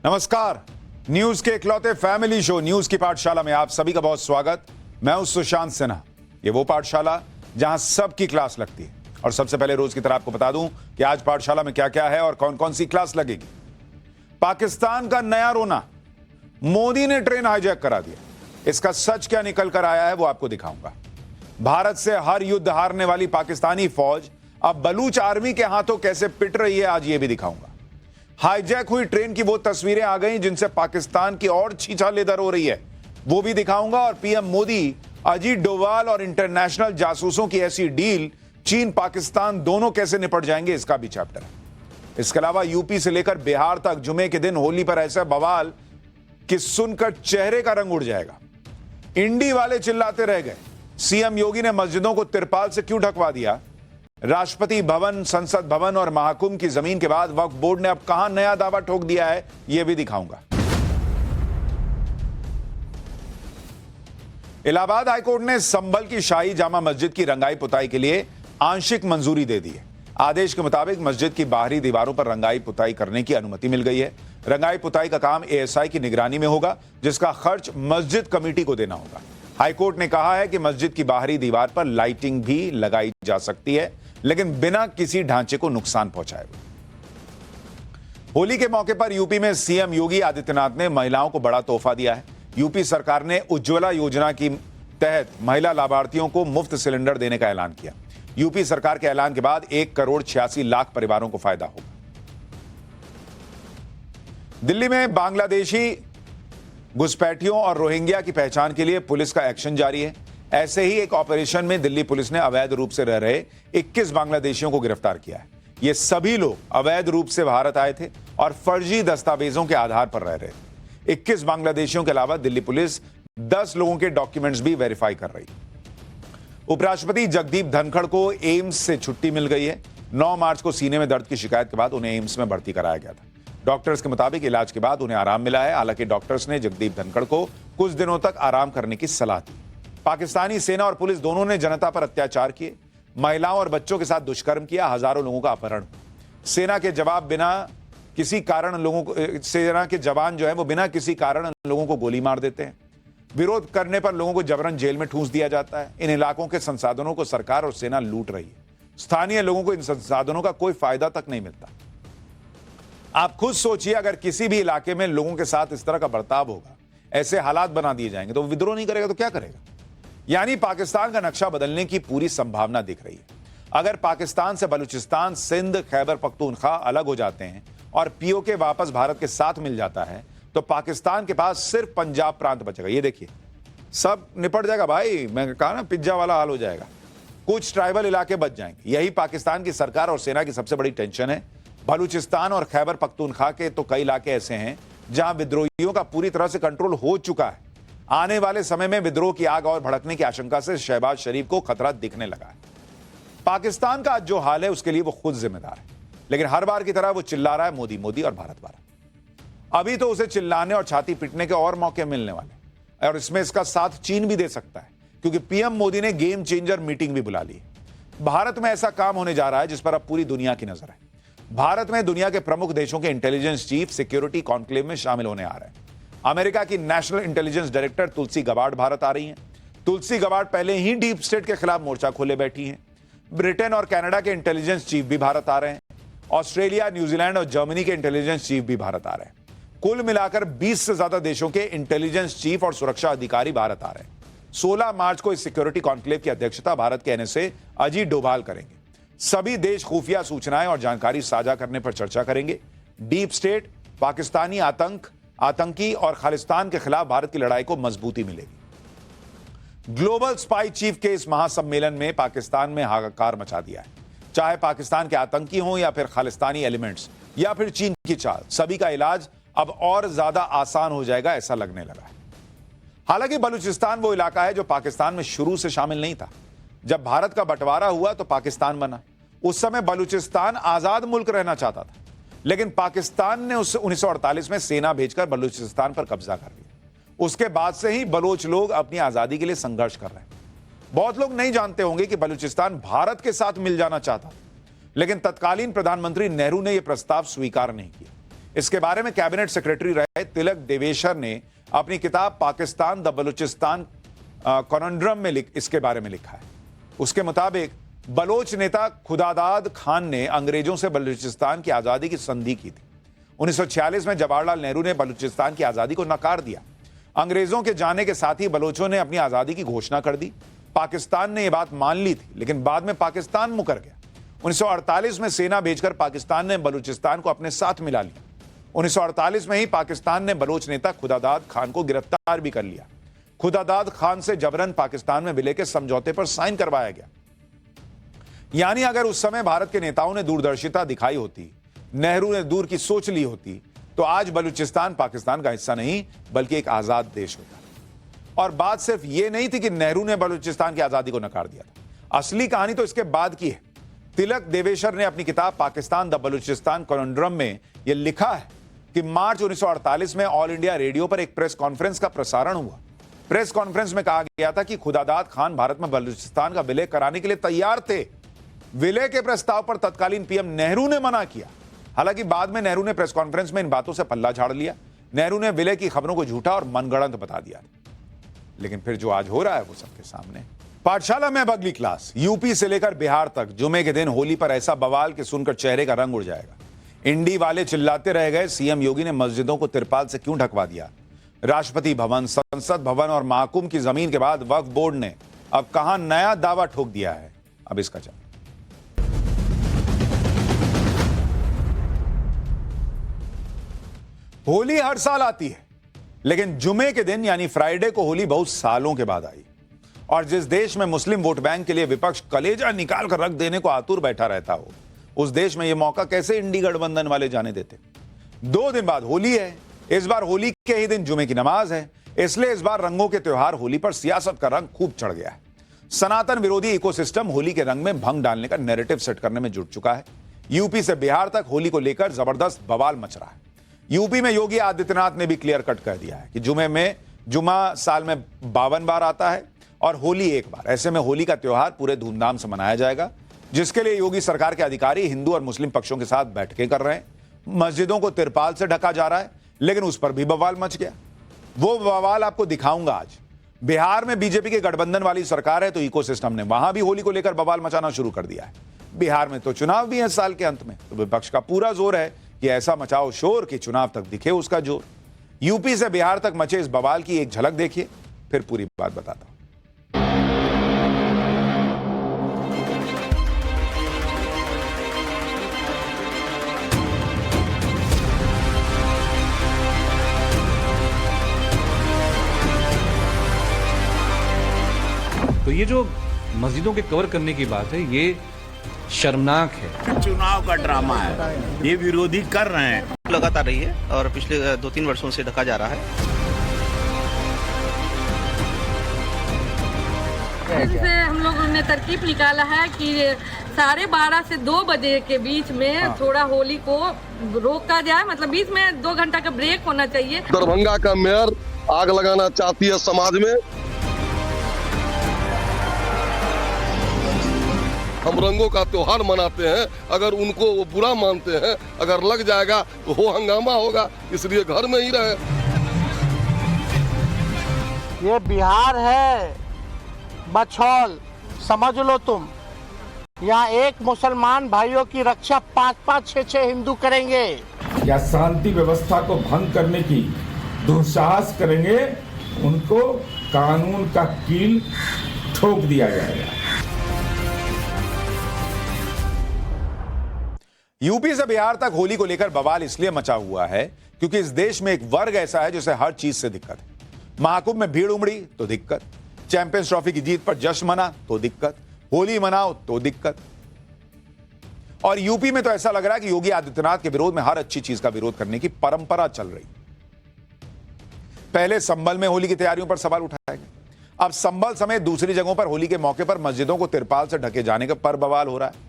नमस्कार। न्यूज के इकलौते फैमिली शो न्यूज की पाठशाला में आप सभी का बहुत स्वागत। मैं हूं सुशांत सिन्हा। ये वो पाठशाला जहां सबकी क्लास लगती है। और सबसे पहले रोज की तरह आपको बता दूं कि आज पाठशाला में क्या क्या है और कौन कौन सी क्लास लगेगी। पाकिस्तान का नया रोना, मोदी ने ट्रेन हाईजैक करा दिया। इसका सच क्या निकल कर आया है वो आपको दिखाऊंगा। भारत से हर युद्ध हारने वाली पाकिस्तानी फौज अब बलूच आर्मी के हाथों कैसे पिट रही है, आज ये भी दिखाऊंगा। हाईजैक हुई ट्रेन की वो तस्वीरें आ गई जिनसे पाकिस्तान की और छीछालेदर हो रही है, वो भी दिखाऊंगा। और पीएम मोदी, अजीत डोभाल और इंटरनेशनल जासूसों की ऐसी डील, चीन पाकिस्तान दोनों कैसे निपट जाएंगे, इसका भी चैप्टर है। इसके अलावा यूपी से लेकर बिहार तक जुमे के दिन होली पर ऐसा बवाल कि सुनकर चेहरे का रंग उड़ जाएगा। इंडी वाले चिल्लाते रह गए, सीएम योगी ने मस्जिदों को तिरपाल से क्यों ढकवा दिया। राष्ट्रपति भवन, संसद भवन और महाकुंभ की जमीन के बाद वक्फ बोर्ड ने अब कहां नया दावा ठोक दिया है, यह भी दिखाऊंगा। इलाहाबाद हाईकोर्ट ने संभल की शाही जामा मस्जिद की रंगाई पुताई के लिए आंशिक मंजूरी दे दी है। आदेश के मुताबिक मस्जिद की बाहरी दीवारों पर रंगाई पुताई करने की अनुमति मिल गई है। रंगाई पुताई का काम एएसआई की निगरानी में होगा, जिसका खर्च मस्जिद कमेटी को देना होगा। हाईकोर्ट ने कहा है कि मस्जिद की बाहरी दीवार पर लाइटिंग भी लगाई जा सकती है, लेकिन बिना किसी ढांचे को नुकसान पहुंचाए। होली के मौके पर यूपी में सीएम योगी आदित्यनाथ ने महिलाओं को बड़ा तोहफा दिया है। यूपी सरकार ने उज्ज्वला योजना की तहत महिला लाभार्थियों को मुफ्त सिलेंडर देने का ऐलान किया। यूपी सरकार के ऐलान के बाद 1,86,00,000 परिवारों को फायदा होगा। दिल्ली में बांग्लादेशी घुसपैठियों और रोहिंग्या की पहचान के लिए पुलिस का एक्शन जारी है। ऐसे ही एक ऑपरेशन में दिल्ली पुलिस ने अवैध रूप से रह रहे 21 बांग्लादेशियों को गिरफ्तार किया है। ये सभी लोग अवैध रूप से भारत आए थे और फर्जी दस्तावेजों के आधार पर रह रहे थे। 21 बांग्लादेशियों के अलावा दिल्ली पुलिस 10 लोगों के डॉक्यूमेंट्स भी वेरीफाई कर रही। उपराष्ट्रपति जगदीप धनखड़ को एम्स से छुट्टी मिल गई है। 9 मार्च को सीने में दर्द की शिकायत के बाद उन्हें एम्स में भर्ती कराया गया था। डॉक्टर्स के मुताबिक इलाज के बाद उन्हें आराम मिला है। हालांकि डॉक्टर्स ने जगदीप धनखड़ को कुछ दिनों तक आराम करने की सलाह दी। पाकिस्तानी सेना और पुलिस दोनों ने जनता पर अत्याचार किए, महिलाओं और बच्चों के साथ दुष्कर्म किया, हजारों लोगों का अपहरण। सेना के जवान जो है वो बिना किसी कारण लोगों को गोली मार देते हैं। विरोध करने पर लोगों को जबरन जेल में ठूंस दिया जाता है। इन इलाकों के संसाधनों को सरकार और सेना लूट रही है। स्थानीय लोगों को इन संसाधनों का कोई फायदा तक नहीं मिलता। आप खुद सोचिए, अगर किसी भी इलाके में लोगों के साथ इस तरह का बर्ताव होगा, ऐसे हालात बना दिए जाएंगे, तो विद्रोह नहीं करेगा तो क्या करेगा। यानी पाकिस्तान का नक्शा बदलने की पूरी संभावना दिख रही है। अगर पाकिस्तान से बलूचिस्तान, सिंध, खैबर पख्तूनख्वा अलग हो जाते हैं और पीओके वापस भारत के साथ मिल जाता है, तो पाकिस्तान के पास सिर्फ पंजाब प्रांत बचेगा। ये देखिए, सब निपट जाएगा भाई। मैं कहा ना, पिज्जा वाला हाल हो जाएगा। कुछ ट्राइबल इलाके बच जाएंगे। यही पाकिस्तान की सरकार और सेना की सबसे बड़ी टेंशन है। बलूचिस्तान और खैबर पख्तूनख्वा के तो कई इलाके ऐसे हैं जहां विद्रोहियों का पूरी तरह से कंट्रोल हो चुका है। आने वाले समय में विद्रोह की आग और भड़कने की आशंका से शहबाज शरीफ को खतरा दिखने लगा है। पाकिस्तान का आज जो हाल है उसके लिए वो खुद जिम्मेदार है, लेकिन हर बार की तरह वो चिल्ला रहा है मोदी मोदी और भारत भारत। अभी तो उसे चिल्लाने और छाती पीटने के और मौके मिलने वाले, और इसमें इसका साथ चीन भी दे सकता है, क्योंकि पीएम मोदी ने गेम चेंजर मीटिंग भी बुला ली। भारत में ऐसा काम होने जा रहा है जिस पर अब पूरी दुनिया की नजर है। भारत में दुनिया के प्रमुख देशों के इंटेलिजेंस चीफ सिक्योरिटी कॉन्क्लेव में शामिल होने आ रहे हैं। अमेरिका की नेशनल इंटेलिजेंस डायरेक्टर तुलसी गबार्ड भारत आ रही हैं। तुलसी गबार्ड पहले ही डीप स्टेट के खिलाफ मोर्चा खोले बैठी हैं। ब्रिटेन और कनाडा के इंटेलिजेंस चीफ भी भारत आ रहे हैं। ऑस्ट्रेलिया, न्यूजीलैंड और जर्मनी के इंटेलिजेंस चीफ भी भारत आ रहे हैं। कुल मिलाकर 20 से ज्यादा देशों के इंटेलिजेंस चीफ और सुरक्षा अधिकारी भारत आ रहे हैं। 16 मार्च को इस सिक्योरिटी कॉन्क्लेव की अध्यक्षता भारत के एनएसए अजीत डोभाल करेंगे। सभी देश खुफिया सूचनाएं और जानकारी साझा करने पर चर्चा करेंगे। डीप स्टेट, पाकिस्तानी आतंकी और खालिस्तान के खिलाफ भारत की लड़ाई को मजबूती मिलेगी। ग्लोबल स्पाई चीफ के इस महासम्मेलन में पाकिस्तान में हाहाकार मचा दिया है। चाहे पाकिस्तान के आतंकी हों या फिर खालिस्तानी एलिमेंट्स या फिर चीन की चाल, सभी का इलाज अब और ज्यादा आसान हो जाएगा, ऐसा लगने लगा है। हालांकि बलूचिस्तान वो इलाका है जो पाकिस्तान में शुरू से शामिल नहीं था। जब भारत का बंटवारा हुआ तो पाकिस्तान बना। उस समय बलूचिस्तान आजाद मुल्क रहना चाहता था, लेकिन पाकिस्तान ने उस 1948 में सेना भेजकर बलूचिस्तान पर कब्जा कर लिया। उसके बाद से ही बलोच लोग अपनी आजादी के लिए संघर्ष कर रहे हैं। बहुत लोग नहीं जानते होंगे कि बलूचिस्तान भारत के साथ मिल जाना चाहता था, लेकिन तत्कालीन प्रधानमंत्री नेहरू ने यह प्रस्ताव स्वीकार नहीं किया। इसके बारे में कैबिनेट सेक्रेटरी रहे तिलक देवेशर ने अपनी किताब पाकिस्तान द बलूचिस्तान कॉनंड्रम में इसके बारे में लिखा है। उसके मुताबिक बलोच नेता खुदादाद खान ने अंग्रेजों से बलूचिस्तान की आजादी की संधि की थी। 1946 में जवाहरलाल नेहरू ने बलूचिस्तान की आजादी को नकार दिया। अंग्रेजों के जाने के साथ ही बलोचों ने अपनी आजादी की घोषणा कर दी। पाकिस्तान ने यह बात मान ली थी, लेकिन बाद में पाकिस्तान मुकर गया। 1948 में सेना भेजकर पाकिस्तान ने बलूचिस्तान को अपने साथ मिला लिया। 1948 में ही पाकिस्तान ने बलोच नेता खुदादाद खान को गिरफ्तार भी कर लिया। खुदादाद खान से जबरन पाकिस्तान में विलय के समझौते पर साइन करवाया गया। यानी अगर उस समय भारत के नेताओं ने दूरदर्शिता दिखाई होती, नेहरू ने दूर की सोच ली होती, तो आज बलूचिस्तान पाकिस्तान का हिस्सा नहीं बल्कि एक आजाद देश होता। और बात सिर्फ यह नहीं थी कि नेहरू ने बलूचिस्तान की आजादी को नकार दिया था। असली कहानी तो इसके बाद की है। तिलक देवेशर ने अपनी किताब पाकिस्तान द बलूचिस्तान कॉनंड्रम में यह लिखा है कि मार्च 1948 में ऑल इंडिया रेडियो पर एक प्रेस कॉन्फ्रेंस का प्रसारण हुआ। प्रेस कॉन्फ्रेंस में कहा गया था कि खुदादाद खान भारत में बलूचिस्तान का विलय कराने के लिए तैयार थे। विलय के प्रस्ताव पर तत्कालीन पीएम नेहरू ने मना किया। हालांकि बाद में नेहरू ने प्रेस कॉन्फ्रेंस में इन बातों से पल्ला झाड़ लिया। नेहरू ने विलय की खबरों को झूठा और मनगढ़ंत बता दिया। लेकिन फिर जो आज हो रहा है वो सबके सामने। पाठशाला में अब अगली क्लास। यूपी से लेकर बिहार तक जुमे के दिन होली पर ऐसा बवाल कि सुनकर चेहरे का रंग उड़ जाएगा। इंडी वाले चिल्लाते रह गए, सीएम योगी ने मस्जिदों को तिरपाल से क्यों ढकवा दिया। राष्ट्रपति भवन, संसद भवन और महाकुंभ की जमीन के बाद वक्फ बोर्ड ने अब कहां नया दावा ठोक दिया है। अब इसका चल होली हर साल आती है, लेकिन जुमे के दिन यानी फ्राइडे को होली बहुत सालों के बाद आई। और जिस देश में मुस्लिम वोट बैंक के लिए विपक्ष कलेजा निकाल कर रख देने को आतुर बैठा रहता हो, उस देश में यह मौका कैसे इंडी गठबंधन वाले जाने देते। 2 दिन बाद होली है। इस बार होली के ही दिन जुमे की नमाज है, इसलिए इस बार रंगों के त्योहार होली पर सियासत का रंग खूब चढ़ गया है। सनातन विरोधी इकोसिस्टम होली के रंग में भंग डालने का नैरेटिव सेट करने में जुट चुका है। यूपी से बिहार तक होली को लेकर जबरदस्त बवाल मच रहा है। यूपी में योगी आदित्यनाथ ने भी क्लियर कट कर दिया है कि जुमा साल में 52 बार आता है और होली एक बार। ऐसे में होली का त्योहार पूरे धूमधाम से मनाया जाएगा, जिसके लिए योगी सरकार के अधिकारी हिंदू और मुस्लिम पक्षों के साथ बैठकें कर रहे हैं। मस्जिदों को तिरपाल से ढका जा रहा है, लेकिन उस पर भी बवाल मच गया। वो बवाल आपको दिखाऊंगा आज। बिहार में बीजेपी के गठबंधन वाली सरकार है, तो इकोसिस्टम ने वहां भी होली को लेकर बवाल मचाना शुरू कर दिया है। बिहार में तो चुनाव भी है साल के अंत में, तो विपक्ष का पूरा जोर है कि ऐसा मचाओ शोर कि चुनाव तक दिखे उसका जोर। यूपी से बिहार तक मचे इस बवाल की एक झलक देखिए, फिर पूरी बात बताता हूं। तो ये जो मस्जिदों के कवर करने की बात है, ये शर्मनाक है। चुनाव का ड्रामा है, ये विरोधी कर रहे हैं। लगातार रही है और पिछले 2-3 वर्षों से ढका जा रहा है। जिससे हम लोगों ने तरकीब निकाला है कि 12:30 से 2 बजे के बीच में थोड़ा होली को रोका जाए, मतलब बीच में 2 घंटा का ब्रेक होना चाहिए। दरभंगा का मेयर आग लगाना चाहती है समाज में। हम रंगों का त्योहार मनाते हैं, अगर उनको वो बुरा मानते हैं, अगर लग जाएगा तो हो हंगामा होगा, इसलिए घर में ही रहे। ये बिहार है, बछौल समझ लो तुम। यहाँ एक मुसलमान भाइयों की रक्षा 5-5, 6-6 हिंदू करेंगे। या शांति व्यवस्था को भंग करने की दुस्साहस करेंगे, उनको कानून का कील ठोक दिया जाएगा। यूपी से बिहार तक होली को लेकर बवाल इसलिए मचा हुआ है क्योंकि इस देश में एक वर्ग ऐसा है जिसे हर चीज से दिक्कत है। महाकुंभ में भीड़ उमड़ी तो दिक्कत, चैंपियंस ट्रॉफी की जीत पर जश्न मना तो दिक्कत, होली मनाओ तो दिक्कत। और यूपी में तो ऐसा लग रहा है कि योगी आदित्यनाथ के विरोध में हर अच्छी चीज का विरोध करने की परंपरा चल रही। पहले संभल में होली की तैयारियों पर सवाल उठाया गया, अब संभल समेत दूसरी जगहों पर होली के मौके पर मस्जिदों को तिरपाल से ढके जाने के पर बवाल हो रहा है।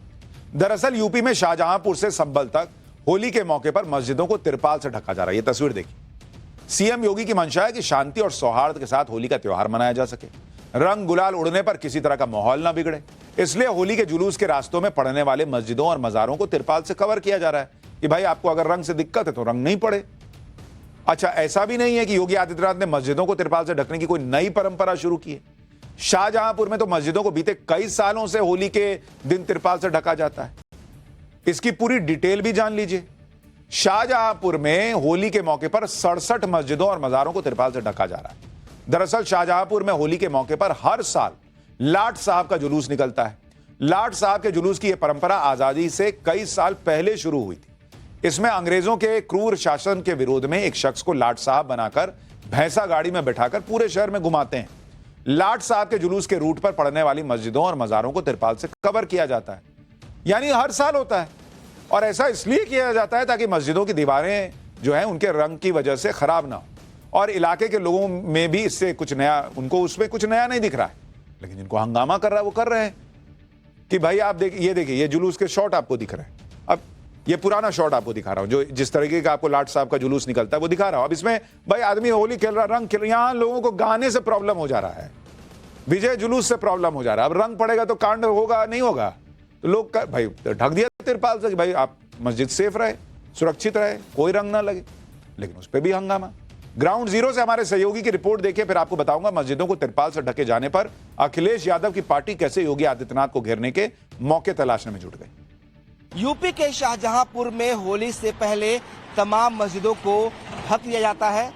दरअसल यूपी में शाहजहांपुर से संभल तक होली के मौके पर मस्जिदों को तिरपाल से ढका जा रहा है। यह तस्वीर देखिए। सीएम योगी की मंशा है कि शांति और सौहार्द के साथ होली का त्योहार मनाया जा सके, रंग गुलाल उड़ने पर किसी तरह का माहौल ना बिगड़े, इसलिए होली के जुलूस के रास्तों में पड़ने वाले मस्जिदों और मजारों को तिरपाल से कवर किया जा रहा है। कि भाई आपको अगर रंग से दिक्कत है तो रंग नहीं पड़े। अच्छा, ऐसा भी नहीं है कि योगी आदित्यनाथ ने मस्जिदों को तिरपाल से ढकने की कोई नई परंपरा शुरू की है। शाहजहांपुर में तो मस्जिदों को बीते कई सालों से होली के दिन तिरपाल से ढका जाता है। इसकी पूरी डिटेल भी जान लीजिए। शाहजहांपुर में होली के मौके पर 67 मस्जिदों और मजारों को तिरपाल से ढका जा रहा है। दरअसल शाहजहांपुर में होली के मौके पर हर साल लाट साहब का जुलूस निकलता है। लाट साहब के जुलूस की यह परंपरा आजादी से कई साल पहले शुरू हुई थी। इसमें अंग्रेजों के क्रूर शासन के विरोध में एक शख्स को लाट साहब बनाकर भैंसा गाड़ी में बैठाकर पूरे शहर में घुमाते हैं। लाट साहब के जुलूस के रूट पर पड़ने वाली मस्जिदों और मजारों को तिरपाल से कवर किया जाता है। यानी हर साल होता है, और ऐसा इसलिए किया जाता है ताकि मस्जिदों की दीवारें जो हैं उनके रंग की वजह से खराब ना हो, और इलाके के लोगों में भी इससे कुछ नया, उनको उसमें कुछ नया नहीं दिख रहा है। लेकिन जिनको हंगामा कर रहा है वो कर रहे हैं कि भाई आप देखिए ये जुलूस के शॉट आपको दिख रहे हैं। अब ये पुराना शॉट आपको दिखा रहा हूं, जो जिस तरीके का आपको लाट साहब का जुलूस निकलता है वो दिखा रहा हूं। अब इसमें भाई आदमी होली खेल रहा, रंग खेल रहा, यहां लोगों को गाने से प्रॉब्लम हो जा रहा है, विजय जुलूस से प्रॉब्लम हो जा रहा है। अब रंग पड़ेगा तो कांड होगा नहीं होगा, तो लोग भाई ढक दिया तिरपाल से कि भाई आप मस्जिद सेफ रहे, सुरक्षित रहे, कोई रंग ना लगे। लेकिन उस पर भी हंगामा। ग्राउंड जीरो से हमारे सहयोगी की रिपोर्ट देखिए, फिर आपको बताऊंगा मस्जिदों को तिरपाल से ढके जाने पर अखिलेश यादव की पार्टी कैसे योगी आदित्यनाथ को घेरने के मौके तलाशने में जुट गई। यूपी के शाहजहांपुर में होली से पहले तमाम मस्जिदों को ढक लिया जाता है।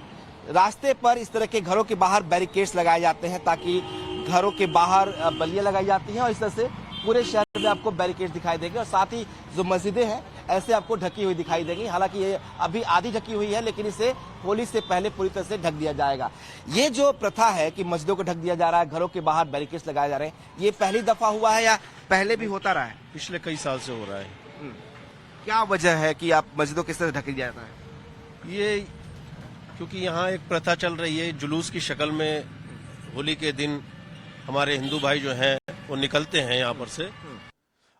रास्ते पर इस तरह के घरों के बाहर बैरिकेड्स लगाए जाते हैं ताकि घरों के बाहर बल्लियां लगाई जाती हैं, और इस तरह से पूरे शहर में आपको बैरिकेड्स दिखाई देंगे। और साथ ही जो मस्जिदें हैं ऐसे आपको ढकी हुई दिखाई देंगी। हालांकि ये अभी आधी ढकी हुई है, लेकिन इसे होली से पहले पूरी तरह से ढक दिया जाएगा। ये जो प्रथा है कि मस्जिदों को ढक दिया जा रहा है, घरों के बाहर बैरिकेड्स लगाए जा रहे हैं, ये पहली दफा हुआ है या पहले भी होता रहा है? पिछले कई साल से हो रहा है। क्या वजह है कि आप मस्जिदों किस तरह ढक दिया जाता है? ये क्योंकि यहाँ एक प्रथा चल रही है, जुलूस की शक्ल में होली के दिन हमारे हिंदू भाई जो हैं वो निकलते हैं यहाँ पर से।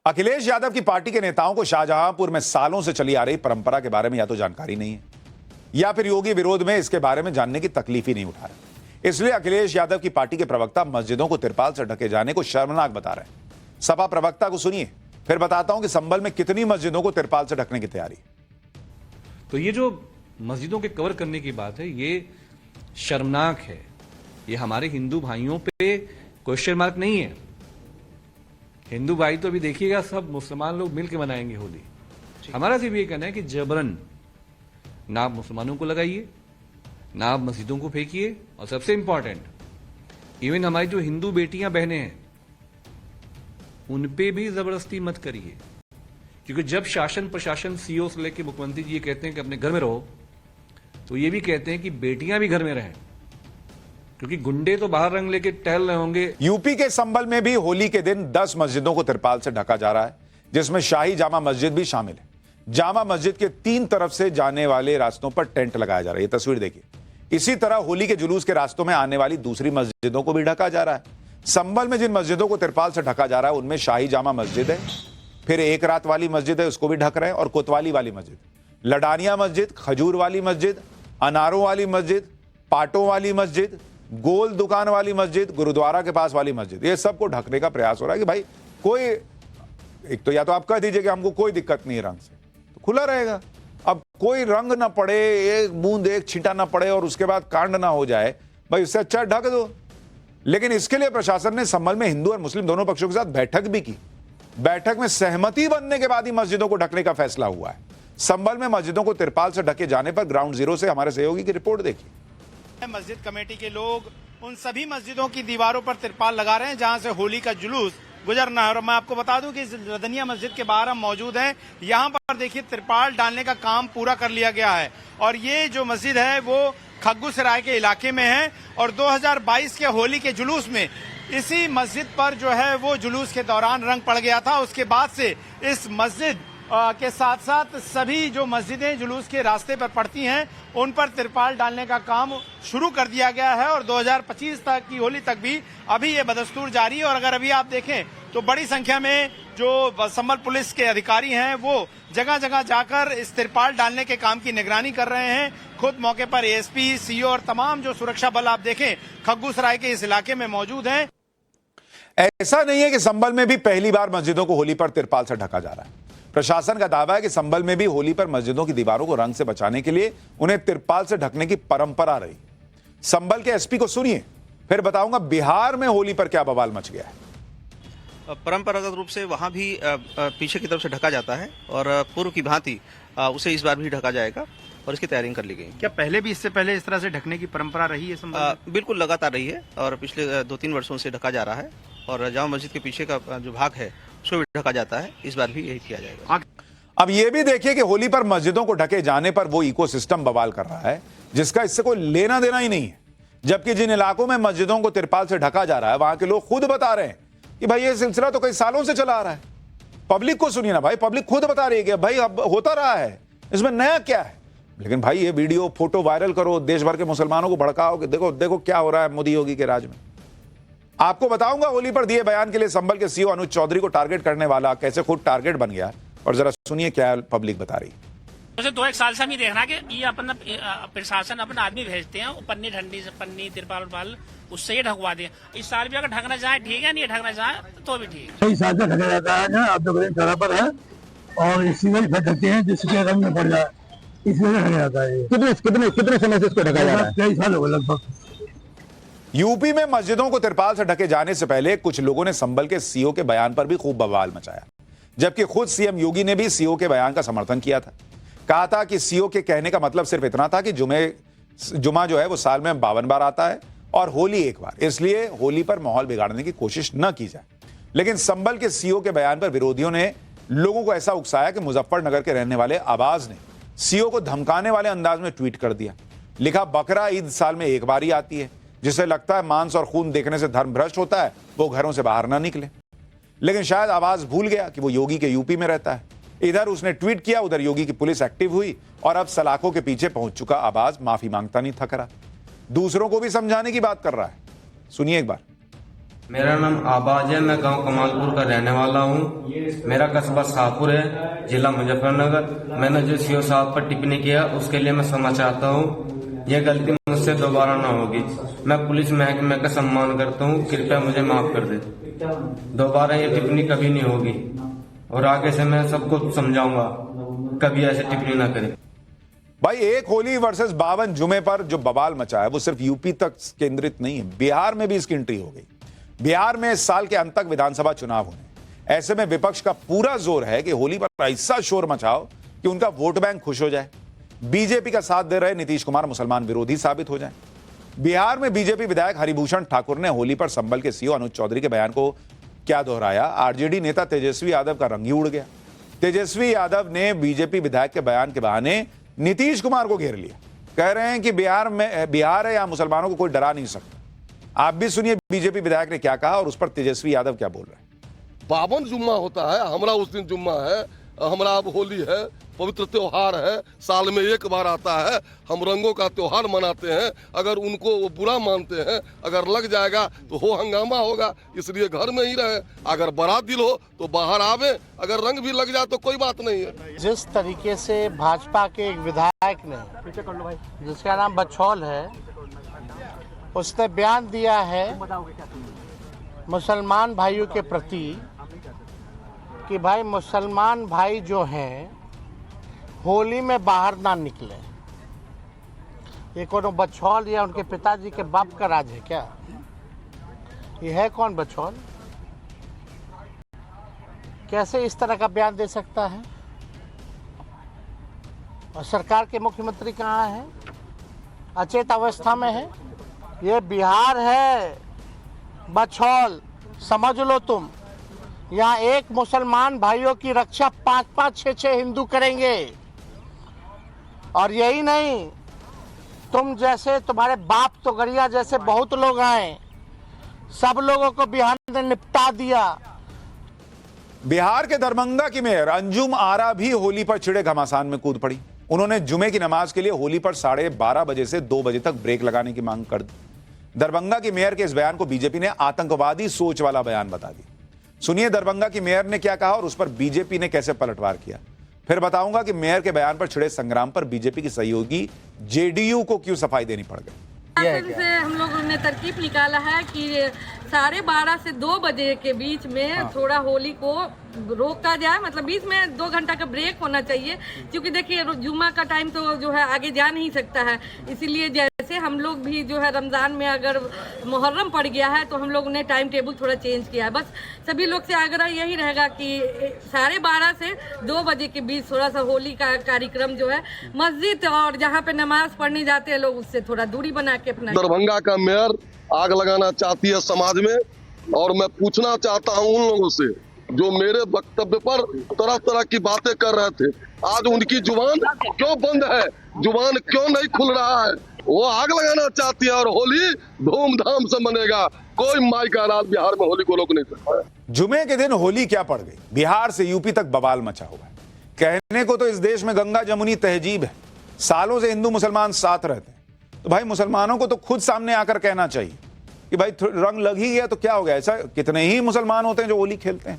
अखिलेश यादव की पार्टी के नेताओं को शाहजहांपुर में सालों से चली आ रही परंपरा के बारे में या तो जानकारी नहीं है, या फिर योगी विरोध में इसके बारे में जानने की तकलीफ ही नहीं उठा रहे। इसलिए अखिलेश यादव की पार्टी के प्रवक्ता मस्जिदों को तिरपाल से ढके जाने को शर्मनाक बता रहे हैं। सपा प्रवक्ता को सुनिए, फिर बताता हूं कि संभल में कितनी मस्जिदों को तिरपाल से ढकने की तैयारी। तो ये जो मस्जिदों के कवर करने की बात है, ये शर्मनाक है। ये हमारे हिंदू भाइयों पे क्वेश्चन मार्क नहीं है। हिंदू भाई तो अभी देखिएगा सब मुसलमान लोग मिलकर मनाएंगे होली। हमारा सिर्फ ये कहना है कि जबरन ना आप मुसलमानों को लगाइए, ना आप मस्जिदों को फेंकिए, और सबसे इंपॉर्टेंट इवन हमारी जो हिंदू बेटियां बहनें हैं उन पे भी जबरदस्ती मत करिए। क्योंकि जब शासन प्रशासन सीओ से लेकर मुख्यमंत्री जी ये कहते हैं कि अपने घर में रहो, तो ये भी कहते हैं कि बेटियां भी घर में रहें, क्योंकि गुंडे तो बाहर रंग लेके टहल रहे होंगे। यूपी के संभल में भी होली के दिन 10 मस्जिदों को तिरपाल से ढका जा रहा है, जिसमें शाही जामा मस्जिद भी शामिल है। जामा मस्जिद के 3 तरफ से जाने वाले रास्तों पर टेंट लगाया जा रहा है। ये तस्वीर देखिए। इसी तरह होली के जुलूस के रास्तों में आने वाली दूसरी मस्जिदों को भी ढका जा रहा है। संभल में जिन मस्जिदों को तिरपाल से ढका जा रहा है उनमें शाही जामा मस्जिद है, फिर एक रात वाली मस्जिद है, उसको भी ढक रहे हैं, और कोतवाली वाली मस्जिद, लडानिया मस्जिद, खजूर वाली मस्जिद, अनारों वाली मस्जिद, पाटों वाली मस्जिद, गोल दुकान वाली मस्जिद, गुरुद्वारा के पास वाली मस्जिद, ये सबको ढकने का प्रयास हो रहा है कि भाई कोई एक तो या तो आप कह दीजिए कि हमको कोई दिक्कत नहीं है रंग से, तो खुला रहेगा। अब कोई रंग ना पड़े, एक बूंद एक छींटा ना पड़े और उसके बाद कांड ना हो जाए, भाई इससे अच्छा ढक दो। लेकिन इसके लिए प्रशासन ने संभल में हिंदू और मुस्लिम दोनों पक्षों के साथ बैठक भी की। बैठक में सहमति बनने के बाद ही मस्जिदों को ढकने का फैसला हुआ है। संभल में मस्जिदों को तिरपाल से ढके जाने पर ग्राउंड जीरो से हमारे सहयोगी की रिपोर्ट देखिए। मस्जिद कमेटी के लोग उन सभी मस्जिदों की दीवारों पर तिरपाल लगा रहे हैं जहां से होली का जुलूस गुजरना है। और मैं आपको बता दूं कि इस रदनिया मस्जिद के बाहर हम मौजूद हैं। यहां पर देखिए तिरपाल डालने का काम पूरा कर लिया गया है, और ये जो मस्जिद है वो खग्गू सराय के इलाके में है। और 2022 के होली के जुलूस में इसी मस्जिद पर जो है वो जुलूस के दौरान रंग पड़ गया था। उसके बाद से इस मस्जिद के साथ साथ सभी जो मस्जिदें जुलूस के रास्ते पर पड़ती हैं उन पर तिरपाल डालने का काम शुरू कर दिया गया है। और 2025 तक की होली तक भी अभी ये बदस्तूर जारी है। और अगर अभी आप देखें तो बड़ी संख्या में जो संभल पुलिस के अधिकारी हैं वो जगह जगह जाकर इस तिरपाल डालने के काम की निगरानी कर रहे हैं। खुद मौके पर एएसपी, सीओ और तमाम जो सुरक्षा बल आप देखें खग्गू सराय के इस इलाके में मौजूद हैं। ऐसा नहीं है कि संभल में भी पहली बार मस्जिदों को होली पर तिरपाल से ढका जा रहा है। प्रशासन का दावा है कि संभल में भी होली पर मस्जिदों की दीवारों को रंग से बचाने के लिए उन्हें तिरपाल से ढकने की परंपरा रही। संभल के एसपी को सुनिए, फिर बताऊंगा बिहार में होली पर क्या बवाल मच गया है। परंपरागत रूप से वहां भी पीछे की तरफ से ढका जाता है और पूर्व की भांति उसे इस बार भी ढका जाएगा और इसकी तैयारी कर ली गई। क्या पहले भी इससे पहले इस तरह से ढकने की परंपरा रही है संभल में? बिल्कुल लगातार रही है और पिछले 2-3 वर्षों से ढका जा रहा है और जामा मस्जिद के पीछे का जो भाग है उसको भी ढका जाता है। इस बार भी यही किया जाएगा। अब यह भी देखिए कि होली पर मस्जिदों को ढके जाने पर वो इकोसिस्टम बवाल कर रहा है जिसका इससे कोई लेना देना ही नहीं है, जबकि जिन इलाकों में मस्जिदों को तिरपाल से ढका जा रहा है वहां के लोग खुद बता रहे हैं कि भाई ये सिलसिला तो कई सालों से चला आ रहा है। पब्लिक को सुनिए ना भाई, पब्लिक खुद बता रही है कि भाई अब होता रहा है, इसमें नया क्या है। लेकिन भाई ये वीडियो फोटो वायरल करो, देश भर के मुसलमानों को भड़काओ कि देखो देखो क्या हो रहा है मोदी योगी के राज में। आपको बताऊंगा होली पर दिए बयान के लिए संभल के सीओ अनुज चौधरी को टारगेट करने वाला कैसे खुद टारगेट बन गया, और जरा सुनिए क्या पब्लिक बता रही है। वैसे 2-1 साल से हम ये देखना कि ये अपना प्रशासन अपना आदमी भेजते हैं, पन्नी ठंडी से पन्नी तिरपाल उरपाल उससे ही ढकवा दें। इस साल भी अगर ढकना चाहे ठीक है, नहीं ढकना चाहे तो भी ठीक है। कई साल से ढका जाता है ना, अब तो बराबर है और इसी में ढकते हैं जिसके रंग में पड़ जाए, इस वजह ढका जाता है। कितने समय से इसको ढका जा रहा है? कई साल हो गए लगभग। यूपी में मस्जिदों को तिरपाल से ढके जाने से पहले कुछ लोगों ने संभल के सीओ के बयान पर भी खूब बवाल मचाया, जबकि खुद सीएम योगी ने भी सीओ के बयान का समर्थन किया था। कहा था कि सीओ के कहने का मतलब सिर्फ इतना था कि जुमा जो है वो साल में 52 बार आता है और होली एक बार, इसलिए होली पर माहौल बिगाड़ने की कोशिश न की जाए। लेकिन संभल के सीओ के बयान पर विरोधियों ने लोगों को ऐसा उकसाया कि मुजफ्फरनगर के रहने वाले आबाज ने सीओ को धमकाने वाले अंदाज में ट्वीट कर दिया। लिखा, बकरा ईद साल में एक बार ही आती है, जिसे लगता है मांस और खून देखने से धर्म भ्रष्ट होता है वो घरों से बाहर ना निकले। लेकिन शायद आवाज भूल गया कि वो योगी के यूपी में रहता है। इधर उसने ट्वीट किया, उधर योगी की पुलिस एक्टिव हुई और अब सलाखों के पीछे पहुंच चुका आवाज माफी मांगता नहीं थक रहा, दूसरों को भी समझाने की बात कर रहा है। सुनिए एक बार। मेरा नाम आबाज है, मैं गांव कमालपुर का रहने वाला हूं। मेरा कस्बा शाहपुर है, जिला मुजफ्फरनगर। मैंने जो सीओ साहब पर टिप्पणी किया उसके लिए मैं क्षमा चाहता हूं। यह गलती मुझसे दोबारा ना होगी। मैं पुलिस महकमे का सम्मान करता हूं, कृपया मुझे माफ कर दे। दोबारा ये टिप्पणी कभी नहीं होगी और आगे से मैं सबको समझाऊंगा कभी ऐसे टिप्पणी ना करें। भाई एक होली वर्सेस 52 जुमे पर जो बवाल मचा है वो सिर्फ यूपी तक केंद्रित नहीं है, बिहार में भी इसकी एंट्री हो गई। बिहार में इस साल के अंत तक विधानसभा चुनाव होने, ऐसे में विपक्ष का पूरा जोर है कि होली पर ऐसा शोर मचाओ कि उनका वोट बैंक खुश हो जाए, बीजेपी का साथ दे रहे नीतीश कुमार मुसलमान विरोधी साबित हो जाए। बिहार में बीजेपी विधायक हरिभूषण ठाकुर ने होली पर संभल के सीओ अनुज चौधरी के बयान को क्या दोहराया, आरजेडी नेता तेजस्वी यादव का रंग ही उड़ गया। तेजस्वी यादव ने बीजेपी विधायक के बयान के बहाने नीतीश कुमार को घेर लिया, कह रहे हैं कि बिहार है, यहां मुसलमानों को कोई डरा नहीं सकता। आप भी सुनिए बीजेपी विधायक ने क्या कहा और उस पर तेजस्वी यादव क्या बोल रहे हैं। 52 जुम्मा होता है, हमारा उस दिन जुम्मा है, हमारा अब होली है, पवित्र त्योहार है, साल में एक बार आता है, हम रंगों का त्योहार मनाते हैं। अगर उनको वो बुरा मानते हैं, अगर लग जाएगा तो हो हंगामा होगा, इसलिए घर में ही रहे। अगर बड़ा दिल हो तो बाहर आवे, अगर रंग भी लग जाए तो कोई बात नहीं है। जिस तरीके से भाजपा के एक विधायक ने, जिसका नाम बछौल है, उसने बयान दिया है मुसलमान भाइयों के प्रति कि भाई मुसलमान भाई जो हैं होली में बाहर ना निकले। ये कौन बछौल या उनके पिताजी के बाप का राज है क्या? ये है कौन बछौल? कैसे इस तरह का बयान दे सकता है? और सरकार के मुख्यमंत्री कहाँ है? अचेत अवस्था में है। ये बिहार है, बछौल समझ लो तुम। यहाँ एक मुसलमान भाइयों की रक्षा 5-5, 6-6 हिंदू करेंगे। और यही नहीं, तुम जैसे, तुम्हारे बाप तो गरिया जैसे बहुत लोग आए, सब लोगों को बिहार ने निपटा दिया। बिहार के दरभंगा की मेयर अंजुम आरा भी होली पर छिड़े घमासान में कूद पड़ी। उन्होंने जुमे की नमाज के लिए होली पर 12:30 बजे से 2 बजे तक ब्रेक लगाने की मांग कर दी। दरभंगा की मेयर के इस बयान को बीजेपी ने आतंकवादी सोच वाला बयान बता दिया। सुनिए दरभंगा की मेयर ने क्या कहा और उस पर बीजेपी ने कैसे पलटवार किया। फिर बताऊंगा कि मेयर के बयान पर छिड़े संग्राम पर बीजेपी की सहयोगी जेडीयू को क्यों सफाई देनी पड़ गई। से हम लोगों ने तरकीब निकाला है कि 12:30 से 2 बजे के बीच में थोड़ा होली को रोका जाए, मतलब बीच में 2 घंटा का ब्रेक होना चाहिए, क्योंकि देखिए जुम्मा का टाइम तो जो है आगे जा नहीं सकता है। इसीलिए जैसे हम लोग भी जो है रमज़ान में अगर मुहर्रम पड़ गया है तो हम लोग ने टाइम टेबल थोड़ा चेंज किया है। बस सभी लोग से आग्रह यही रहेगा कि 12:30 से 2 बजे के बीच थोड़ा सा होली का कार्यक्रम जो है मस्जिद और जहाँ पे नमाज पढ़ने जाते हैं लोग उससे थोड़ा दूरी बना के अपना। दरभंगा का मेयर आग लगाना चाहती है समाज में, और मैं पूछना चाहता हूं उन लोगों से जो मेरे वक्तव्य पर तरह तरह की बातें कर रहे थे, आज उनकी जुबान क्यों बंद है, जुबान क्यों नहीं खुल रहा है? वो आग लगाना चाहती है और होली धूमधाम से मनेगा, कोई माई का राज बिहार में होली को रोक नहीं सकता। जुमे के दिन होली क्या पड़ गई, बिहार से यूपी तक बवाल मचा हुआ है। कहने को तो इस देश में गंगा जमुनी तहजीब है, सालों से हिंदू मुसलमान साथ रहते हैं, तो भाई मुसलमानों को तो खुद सामने आकर कहना चाहिए कि भाई रंग लग ही गया तो क्या हो गया। ऐसा कितने ही मुसलमान होते हैं जो होली खेलते हैं,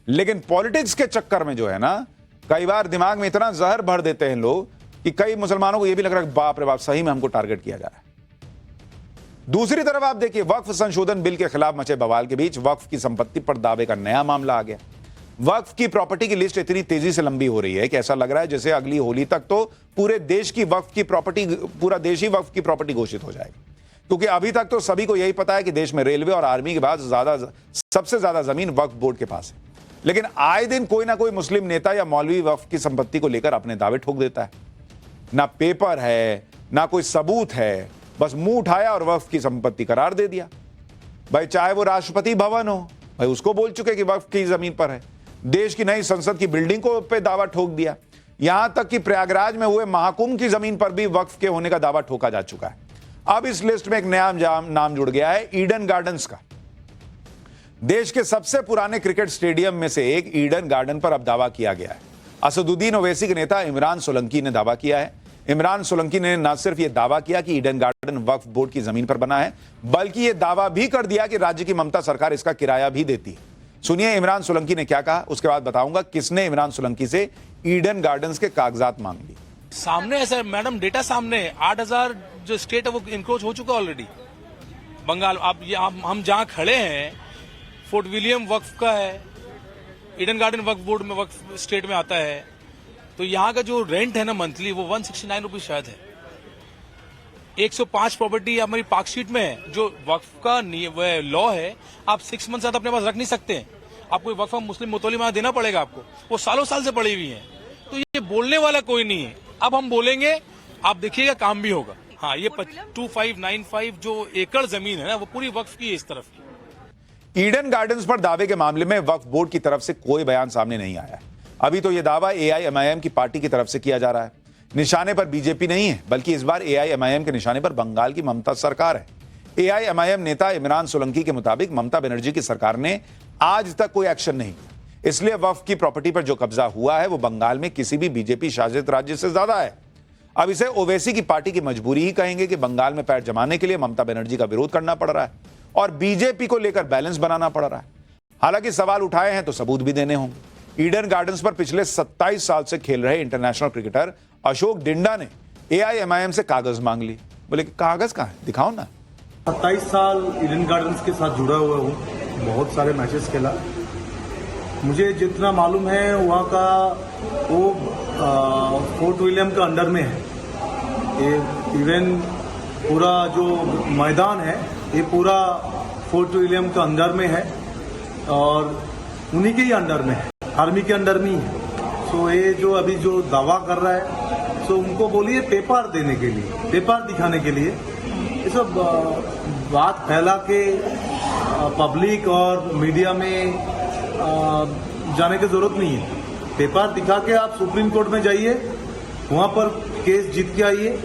लेकिन पॉलिटिक्स के चक्कर में जो है ना, कई बार दिमाग में इतना जहर भर देते हैं लोग कि कई मुसलमानों को यह भी लग रहा है बाप रे बाप सही में हमको टारगेट किया जा रहा है। दूसरी तरफ आप देखिए, वक्फ संशोधन बिल के खिलाफ मचे बवाल के बीच वक्फ की संपत्ति पर दावे का नया मामला आ गया। वक्फ की प्रॉपर्टी की लिस्ट इतनी तेजी से लंबी हो रही है कि ऐसा लग रहा है जैसे अगली होली तक तो पूरे देश की वक्फ की प्रॉपर्टी, पूरा देश ही वक्फ की प्रॉपर्टी घोषित हो जाएगी। क्योंकि अभी तक तो सभी को यही पता है कि देश में रेलवे और आर्मी के बाद सबसे ज्यादा जमीन वक्फ बोर्ड के पास है, लेकिन आए दिन कोई ना कोई मुस्लिम नेता या मौलवी वक्फ की संपत्ति को लेकर अपने दावे ठोक देता है। ना पेपर है, ना कोई सबूत है, बस मुंह उठाया और वक्फ की संपत्ति करार दे दिया। भाई चाहे वो राष्ट्रपति भवन हो, भाई उसको बोल चुके कि वक्फ की जमीन पर है। देश की नई संसद की बिल्डिंग को पे दावा ठोक दिया। यहां तक कि प्रयागराज में हुए महाकुंभ की जमीन पर भी वक्फ के होने का दावा ठोका जा चुका है। अब इस लिस्ट में एक नया नाम जुड़ गया है, ईडन गार्डन्स का। देश के सबसे पुराने क्रिकेट स्टेडियम में से एक ईडन गार्डन पर अब दावा किया गया है। असदुद्दीन ओवैसी के नेता इमरान सोलंकी ने दावा किया है। इमरान सोलंकी ने न सिर्फ यह दावा किया कि ईडन गार्डन वक्फ बोर्ड की जमीन पर बना है, बल्कि यह दावा भी कर दिया कि राज्य की ममता सरकार इसका किराया भी देती है। सुनिए इमरान सोलंकी ने क्या कहा, उसके बाद बताऊंगा किसने इमरान सोलंकी से ईडन गार्डन्स के कागजात मांग लिए। सामने है सर, मैडम डेटा सामने है। 8,000 जो स्टेट है वो इंक्रोच हो चुका ऑलरेडी। बंगाल आप हम जहां खड़े हैं, फोर्ट विलियम वक्फ का है, ईडन गार्डन वक्फ बोर्ड में वक्फ स्टेट में आता है। तो यहाँ का जो रेंट है ना मंथली, वो 169 रुपीज शायद है। 105 प्रॉपर्टी हमारी पार्कशीट में है। जो वक्फ का लॉ है, आप 6 मंथ अपने पास रख नहीं सकते। आपको वक्फ मुस्लिम मुतौली में देना पड़ेगा आपको, वो सालों साल से पड़ी हुई है। तो ये बोलने वाला कोई नहीं है। अब हम बोलेंगे, आप देखिएगा काम भी होगा। हाँ, ये 2595 जो एकड़ जमीन है ना, वो पूरी वक्फ की है इस तरफ की। ईडन गार्डन्स पर दावे के मामले में वक्फ बोर्ड की तरफ से कोई बयान सामने नहीं आया है। अभी तो यह दावा AIMIM की पार्टी की तरफ से किया जा रहा है। निशाने पर बीजेपी नहीं है, बल्कि इस बार AIMIM के निशाने पर बंगाल की ममता सरकार है। AIMIM नेता इमरान सोलंकी के मुताबिक ममता बनर्जी की सरकार ने आज तक कोई एक्शन नहीं किया, इसलिए वक्फ की प्रॉपर्टी पर जो कब्जा हुआ है वो बंगाल में किसी भी बीजेपी शासित राज्य से ज्यादा है। अब इसे ओवैसी की पार्टी की मजबूरी ही कहेंगे कि बंगाल में पैर जमाने के लिए ममता बनर्जी का विरोध करना पड़ रहा है और बीजेपी को लेकर बैलेंस बनाना पड़ रहा है। हालांकि सवाल उठाए हैं तो सबूत भी देने होंगे। ईडन गार्डन्स पर पिछले 27 साल से खेल रहे इंटरनेशनल क्रिकेटर अशोक डिंडा ने AIMIM से कागज मांग लिए। बोले कागज कहां है, दिखाओ ना। 27 साल ईडन गार्डन्स के साथ जुड़ा हुआ हूँ, बहुत सारे मैचेस खेला। मुझे जितना मालूम है वहाँ का वो फोर्ट विलियम का अंडर में है। ये इवन पूरा जो मैदान है ये पूरा फोर्ट विलियम का अंडर में है और उन्हीं के ही अंडर में है, आर्मी के अंडर नहीं है। सो ये जो अभी जो दावा कर रहा है, सो उनको बोलिए पेपर देने के लिए, पेपर दिखाने के लिए। ये सब बात फैला के पब्लिक और मीडिया में जाने की जरूरत नहीं है। पेपर दिखा के आप सुप्रीम कोर्ट में जाइए, वहां पर केस जीत के आइए।